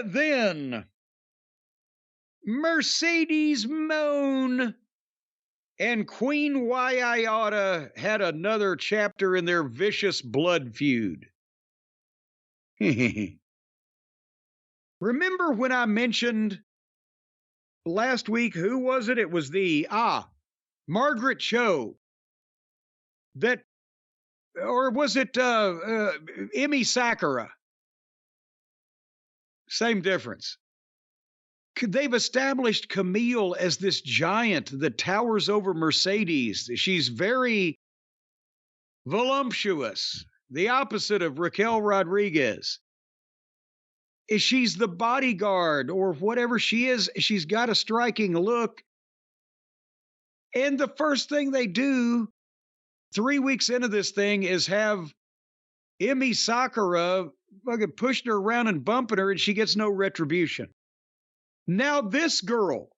then, Mercedes Mone and Queen Waiata had another chapter in their vicious blood feud. Remember when I mentioned last week, who was it? It was Margaret Cho. Or was it Emi Sakura? Same difference. They've established Camille as this giant that towers over Mercedes. She's very voluptuous, the opposite of Raquel Rodriguez. She's the bodyguard or whatever she is. She's got a striking look. And the first thing they do 3 weeks into this thing is have Emi Sakura fucking pushing her around and bumping her, and she gets no retribution. Now this girl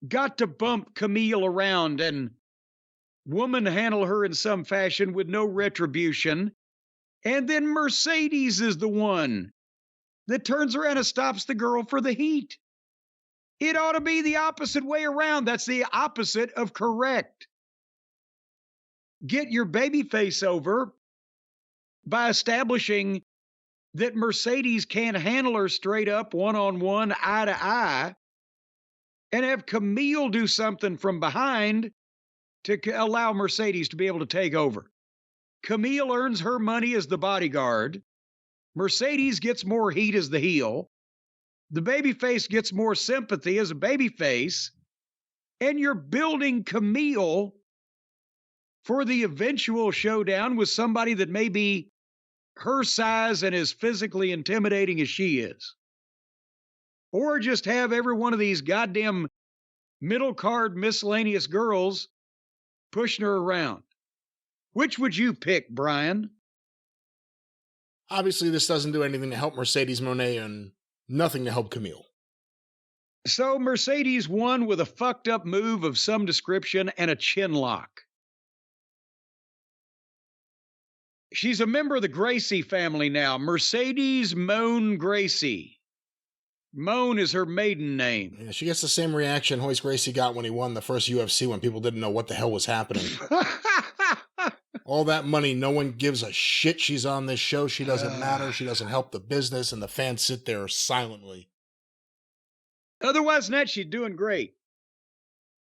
got to bump Camille around and woman handle her in some fashion with no retribution. And then Mercedes is the one that turns around and stops the girl for the heat. It ought to be the opposite way around. That's the opposite of correct. Get your baby face over by establishing that Mercedes can't handle her straight up, one-on-one, eye-to-eye, and have Camille do something from behind to allow Mercedes to be able to take over. Camille earns her money as the bodyguard. Mercedes gets more heat as the heel. The babyface gets more sympathy as a babyface. And you're building Camille for the eventual showdown with somebody that may be her size and as physically intimidating as she is. Or just have every one of these goddamn middle card miscellaneous girls pushing her around. Which would you pick, Brian? Obviously, this doesn't do anything to help Mercedes Moné and nothing to help Camille. So Mercedes won with a fucked up move of some description and a chin lock. She's a member of the Gracie family now. Mercedes Mone Gracie. Mone is her maiden name. Yeah, she gets the same reaction Hoist Gracie got when he won the first UFC when people didn't know what the hell was happening. All that money, no one gives a shit she's on this show. She doesn't matter. She doesn't help the business, and the fans sit there silently. Otherwise than that, she's doing great.